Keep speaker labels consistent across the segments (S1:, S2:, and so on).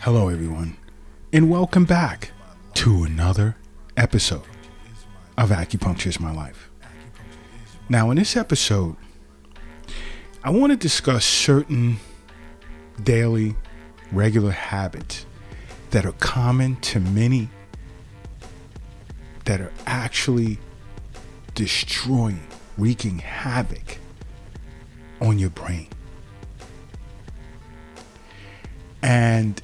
S1: Hello, everyone, and welcome back to another episode of Acupuncture is My Life. Now, in this episode, I want to discuss certain daily, regular habits that are common to many that are actually destroying, wreaking havoc on your brain. And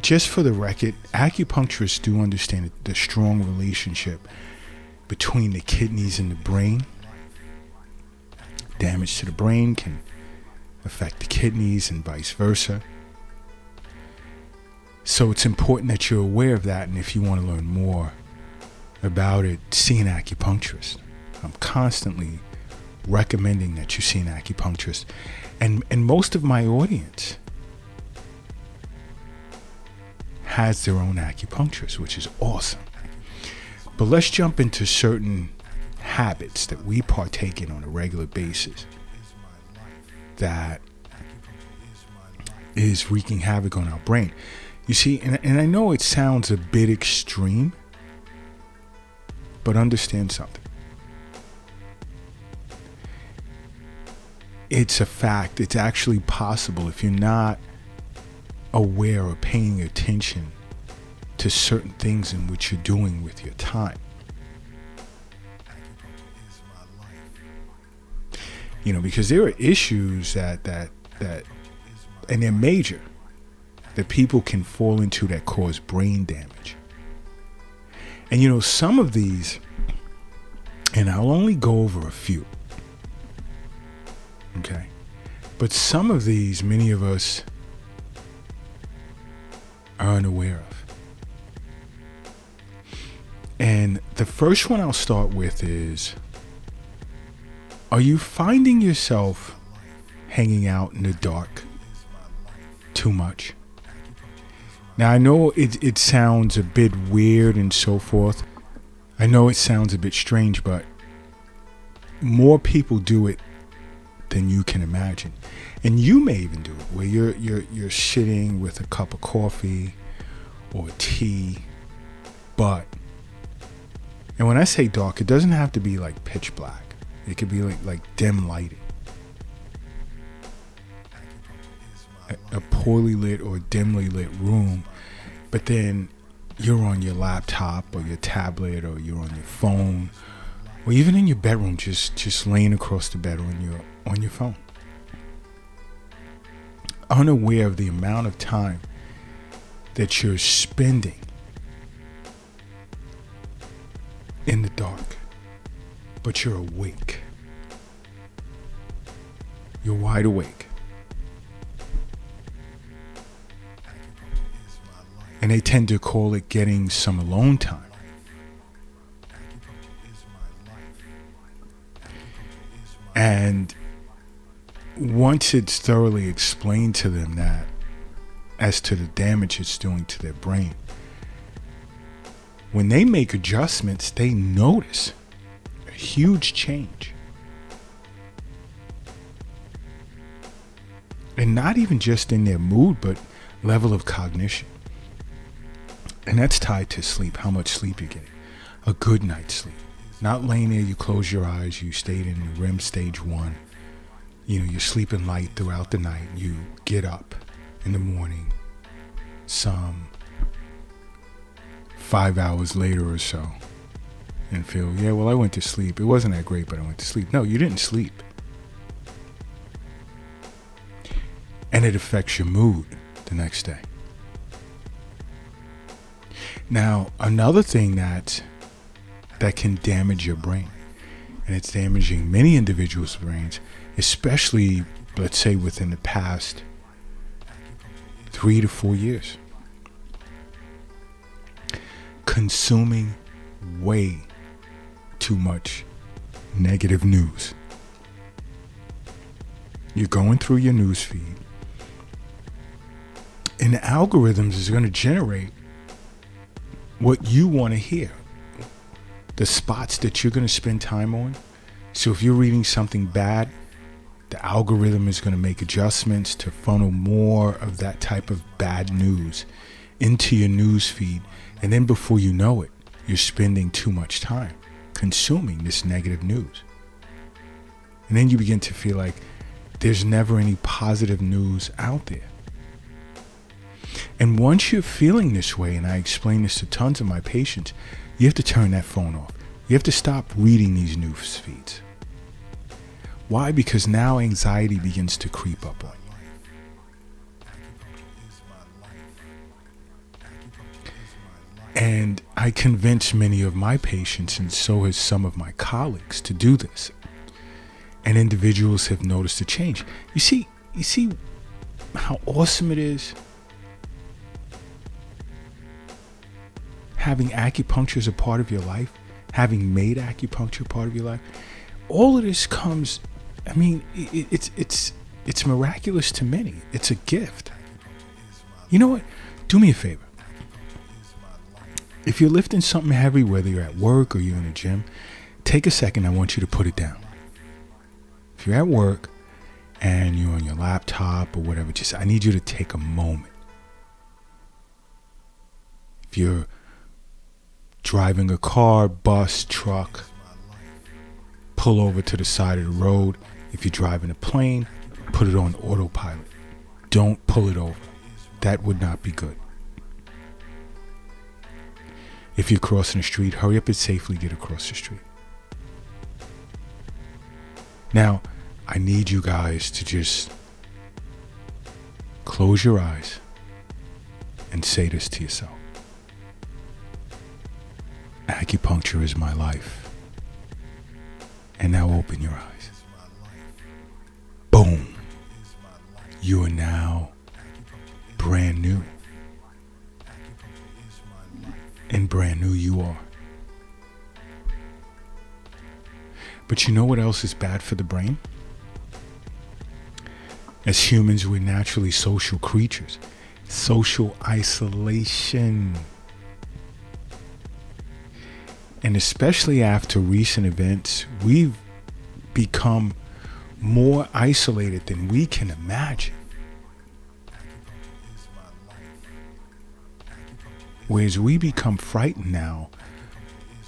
S1: just for the record, acupuncturists do understand the strong relationship between the kidneys and the brain. Damage to the brain can affect the kidneys and vice versa. So it's important that you're aware of that, and if you want to learn more about it, see an acupuncturist. I'm constantly recommending that you see an acupuncturist. And most of my audience has their own acupuncturist, which is awesome. But let's jump into certain habits that we partake in on a regular basis that is wreaking havoc on our brain. You see, and I know it sounds a bit extreme, but understand something. It's a fact. It's actually possible if you're not aware or paying attention to certain things in which you're doing with your time. Because there are issues that and they're major, that people can fall into that cause brain damage. And some of these, and I'll only go over a few, okay? But some of these, many of us are unaware of. And the first one I'll start with is, are you finding yourself hanging out in the dark too much? Now, I know it sounds a bit weird and so forth. I know it sounds a bit strange, but more people do it than you can imagine. And you may even do it where you're sitting with a cup of coffee or tea, and when I say dark, it doesn't have to be like pitch black. It could be like dim lighting. A poorly lit or dimly lit room, but then you're on your laptop or your tablet or you're on your phone, or even in your bedroom, just laying across the bed on your phone, unaware of the amount of time that you're spending in the dark, but you're awake. You're wide awake. And they tend to call it getting some alone time. And once it's thoroughly explained to them that as to the damage it's doing to their brain, when they make adjustments, they notice a huge change. And not even just in their mood, but level of cognition. And that's tied to sleep, how much sleep you're getting. A good night's sleep. Not laying there, you close your eyes, you stayed in REM stage 1. You're sleeping light throughout the night. You get up in the morning, some 5 hours later or so, and feel, I went to sleep. It wasn't that great, but I went to sleep. No, you didn't sleep. And it affects your mood the next day. Now, another thing that can damage your brain, and it's damaging many individuals' brains, especially, let's say, within the past 3 to 4 years. Consuming way too much negative news. You're going through your news feed, and the algorithms is going to generate what you want to hear, the spots that you're going to spend time on. So if you're reading something bad, The algorithm is going to make adjustments to funnel more of that type of bad news into your news feed. And then before you know it, you're spending too much time consuming this negative news. And then you begin to feel like there's never any positive news out there. And once you're feeling this way, and I explain this to tons of my patients, you have to turn that phone off. You have to stop reading these news feeds. Why? Because now anxiety begins to creep up on you. And I convince many of my patients, and so has some of my colleagues, to do this. And individuals have noticed a change. You see how awesome it is having acupuncture as a part of your life, having made acupuncture part of your life. All of this comes, I mean, it's miraculous to many. It's a gift. You know what? Do me a favor. If you're lifting something heavy, whether you're at work or you're in a gym, take a second. I want you to put it down. If you're at work and you're on your laptop or whatever, I need you to take a moment. If you're driving a car, bus, truck, pull over to the side of the road. If you're driving a plane, put it on autopilot. Don't pull it over. That would not be good. If you're crossing the street, hurry up and safely get across the street. Now, I need you guys to just close your eyes and say this to yourself. Acupuncture is my life. And now open your eyes. Boom. You are now brand new. And brand new you are. But you know what else is bad for the brain? As humans, we're naturally social creatures. Social isolation. And especially after recent events, we've become more isolated than we can imagine. Whereas we become frightened now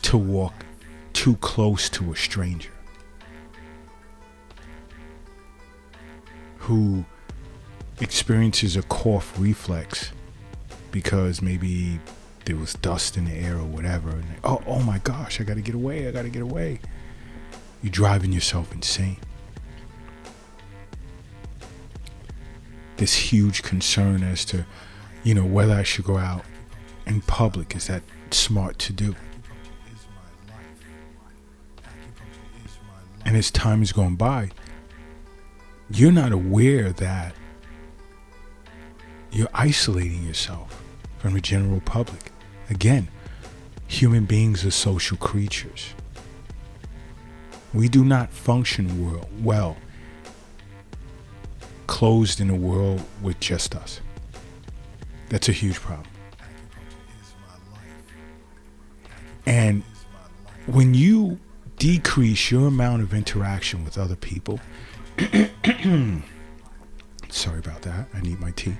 S1: to walk too close to a stranger who experiences a cough reflex because maybe there was dust in the air or whatever. And oh my gosh, I gotta get away. You're driving yourself insane. This huge concern as to, whether I should go out in public. Is that smart to do? And as time is going by, you're not aware that you're isolating yourself from the general public. Again, human beings are social creatures. We do not function well closed in a world with just us. That's a huge problem. And when you decrease your amount of interaction with other people, sorry about that, I need my tea.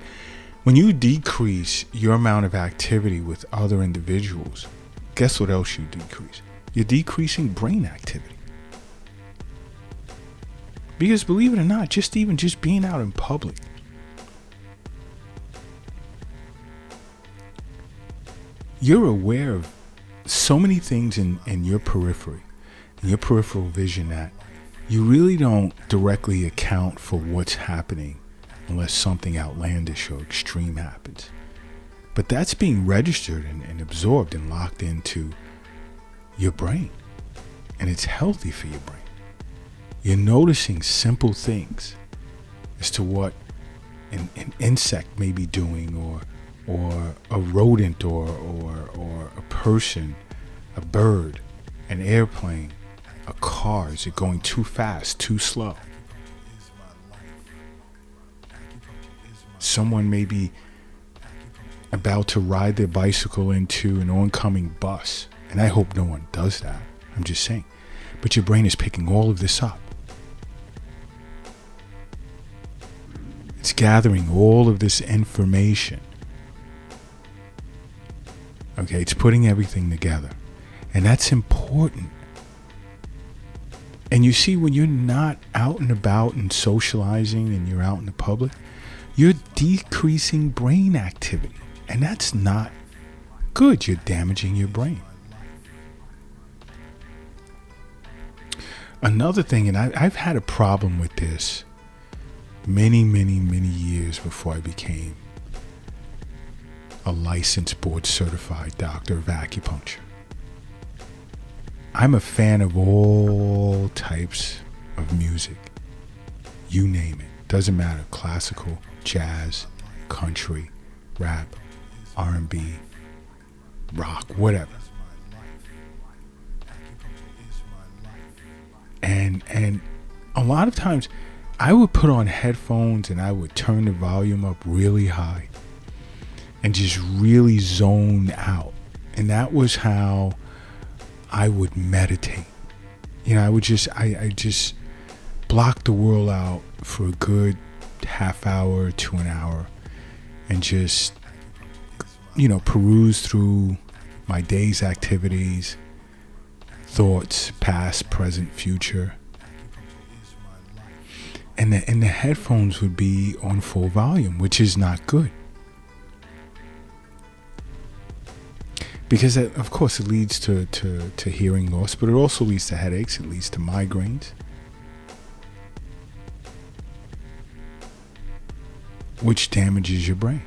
S1: When you decrease your amount of activity with other individuals, guess what else you decrease? You're decreasing brain activity. Because believe it or not, just being out in public, you're aware of so many things in your periphery, in your peripheral vision, that you really don't directly account for what's happening unless something outlandish or extreme happens. But that's being registered and absorbed and locked into your brain. And it's healthy for your brain. You're noticing simple things as to what an insect may be doing, or a rodent, or a person, a bird, an airplane, a car. Is it going too fast, too slow? Someone may be about to ride their bicycle into an oncoming bus. And I hope no one does that. I'm just saying. But your brain is picking all of this up. It's gathering all of this information. Okay, it's putting everything together. And that's important. And you see, when you're not out and about and socializing and you're out in the public, you're decreasing brain activity. And that's not good. You're damaging your brain. Another thing, and I've had a problem with this many years before I became a licensed board certified doctor of acupuncture. I'm a fan of all types of music. You name it. Doesn't matter. Classical, jazz, country, rap, R&B, rock, whatever. And a lot of times I would put on headphones and I would turn the volume up really high and just really zone out. And that was how I would meditate. You know, I just block the world out for a good half hour to an hour and just, you know, peruse through my day's activities, thoughts, past, present, future. And the headphones would be on full volume, which is not good. Because of course it leads to hearing loss, but it also leads to headaches, it leads to migraines. Which damages your brain.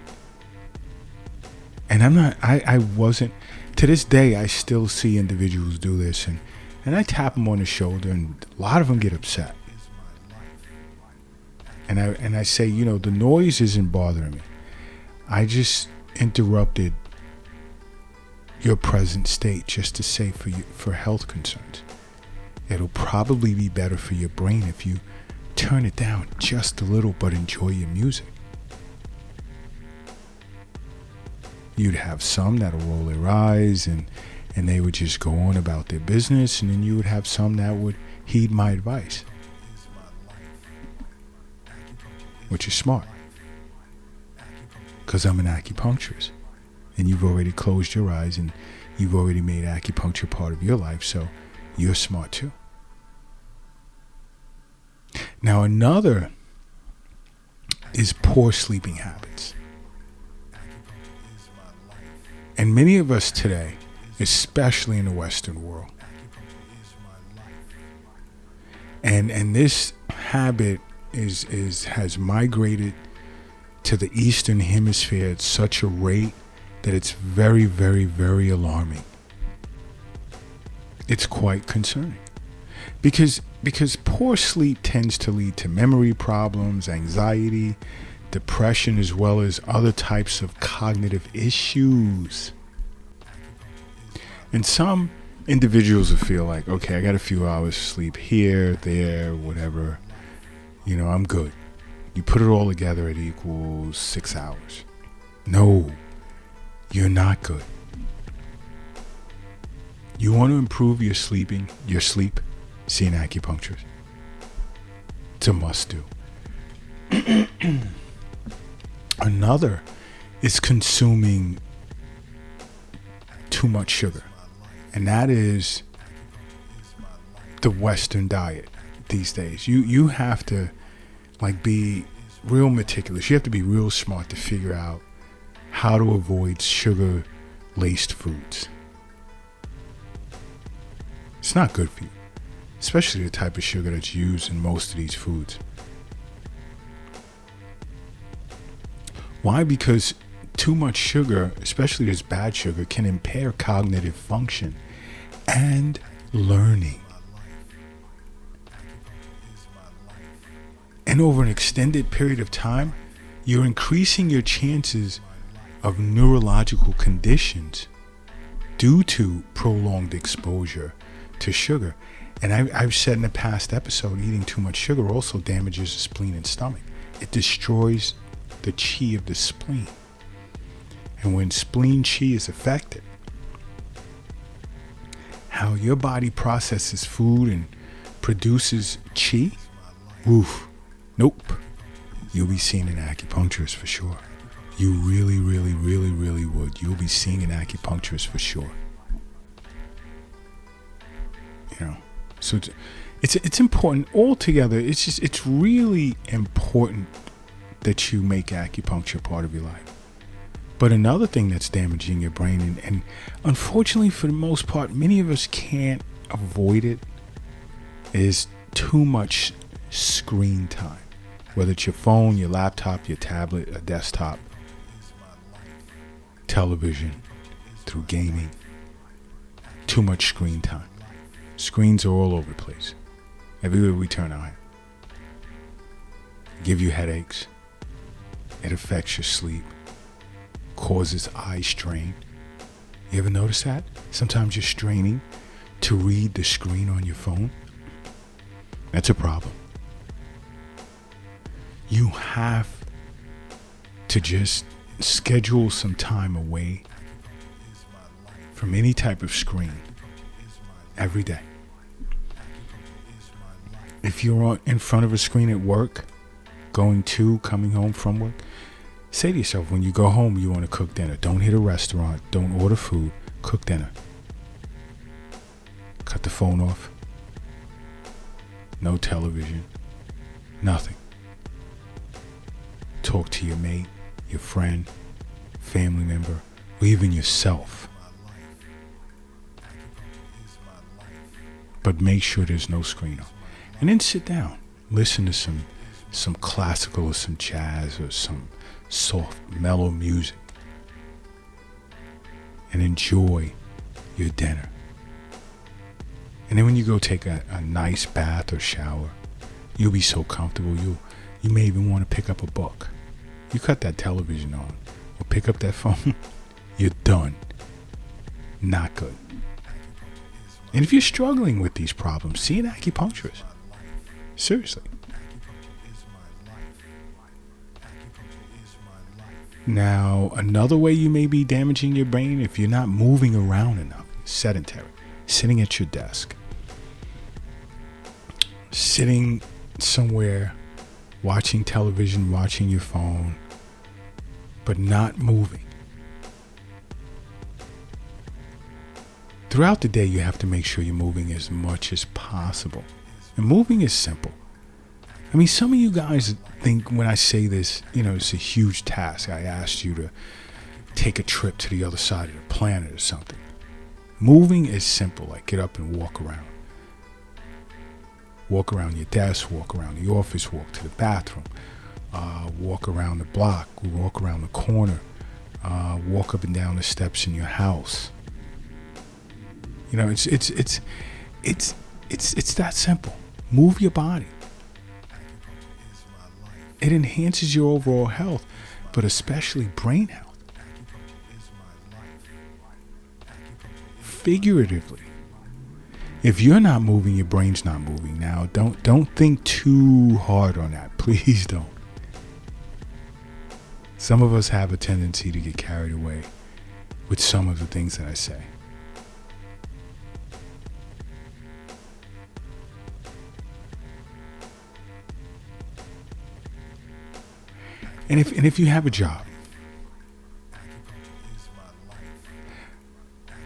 S1: And I wasn't, to this day I still see individuals do this and I tap them on the shoulder and a lot of them get upset. And I say, you know, the noise isn't bothering me. I just interrupted your present state just to say for health concerns. It'll probably be better for your brain if you turn it down just a little but enjoy your music. You'd have some that'll roll their eyes and they would just go on about their business, and then you would have some that would heed my advice, which is smart, because I'm an acupuncturist. And you've already closed your eyes and you've already made acupuncture part of your life, so you're smart too. Now another is poor sleeping habits. And many of us today, especially in the Western world, and this habit has migrated to the Eastern Hemisphere at such a rate that it's very, very, very alarming. It's quite concerning. Because poor sleep tends to lead to memory problems, anxiety, depression, as well as other types of cognitive issues. And some individuals will feel like, okay, I got a few hours sleep here, there, whatever. You know, I'm good. You put it all together, it equals 6 hours. No. You're not good. You want to improve your sleep, see an acupuncturist. It's a must do. Another is consuming too much sugar. And that is the Western diet these days. You have to be real meticulous. You have to be real smart to figure out how to avoid sugar-laced foods. It's not good for you, especially the type of sugar that's used in most of these foods. Why? Because too much sugar, especially this bad sugar, can impair cognitive function and learning. And over an extended period of time, you're increasing your chances of neurological conditions due to prolonged exposure to sugar. And I've said in a past episode, eating too much sugar also damages the spleen and stomach. It destroys the chi of the spleen. And when spleen chi is affected, how your body processes food and produces chi, nope. you'll be seeing an acupuncturist for sure. You really, really, really, really would. You'll be seeing an acupuncturist for sure. You know, so it's important altogether. It's really important that you make acupuncture part of your life. But another thing that's damaging your brain, and unfortunately for the most part, many of us can't avoid it, is too much screen time. Whether it's your phone, your laptop, your tablet, a desktop, television, through gaming. Too much screen time. Screens are all over the place. Everywhere we turn our head. Give you headaches. It affects your sleep. Causes eye strain. You ever notice that? Sometimes you're straining to read the screen on your phone. That's a problem. You have to just schedule some time away from any type of screen every day. If you're in front of a screen at work, coming home from work, say to yourself, when you go home, you want to cook dinner. Don't hit a restaurant. Don't order food. Cook dinner. Cut the phone off. No television. Nothing. Talk to your mate, your friend, family member, or even yourself. But make sure there's no screen on. And then sit down. Listen to some classical or some jazz or some soft, mellow music. And enjoy your dinner. And then when you go take a nice bath or shower, you'll be so comfortable. You may even want to pick up a book. You cut that television on or pick up that phone, you're done. Not good. And if you're struggling with these problems, see an acupuncturist. Seriously. Now, another way you may be damaging your brain if you're not moving around enough, sedentary, sitting at your desk, sitting somewhere, watching television, watching your phone, but not moving. Throughout the day, you have to make sure you're moving as much as possible. And moving is simple. I mean, some of you guys think when I say this, it's a huge task. I asked you to take a trip to the other side of the planet or something. Moving is simple, like get up and walk around. Walk around your desk, walk around the office, walk to the bathroom, walk around the block, walk around the corner, walk up and down the steps in your house. It's that simple. Move your body. It enhances your overall health, but especially brain health. Figuratively. If you're not moving, your brain's not moving. Now, don't think too hard on that. Please don't. Some of us have a tendency to get carried away with some of the things that I say. And if you have a job,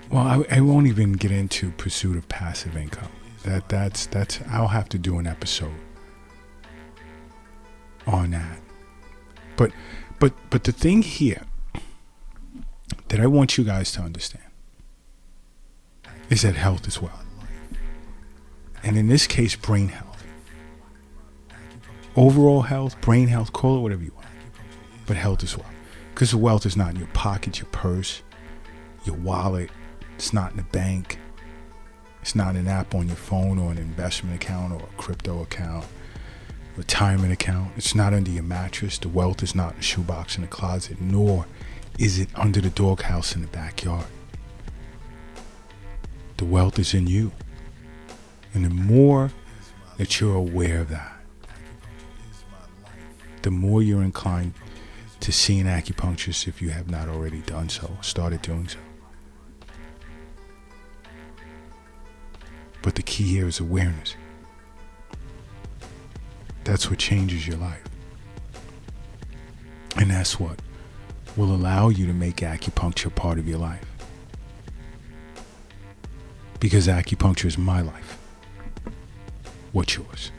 S1: well, I won't even get into pursuit of passive income. That's I'll have to do an episode on that. But the thing here that I want you guys to understand is that health is wealth. And in this case, brain health. Overall health, brain health, call it whatever you want. But health is wealth. Because wealth is not in your pocket, your purse, your wallet. It's not in the bank. It's not an app on your phone or an investment account or a crypto account, retirement account. It's not under your mattress. The wealth is not in the shoebox in the closet, nor is it under the doghouse in the backyard. The wealth is in you. And the more that you're aware of that, the more you're inclined to see an acupuncturist if you have not already done so, started doing so. But the key here is awareness. That's what changes your life. And that's what will allow you to make acupuncture part of your life. Because acupuncture is my life. What's yours?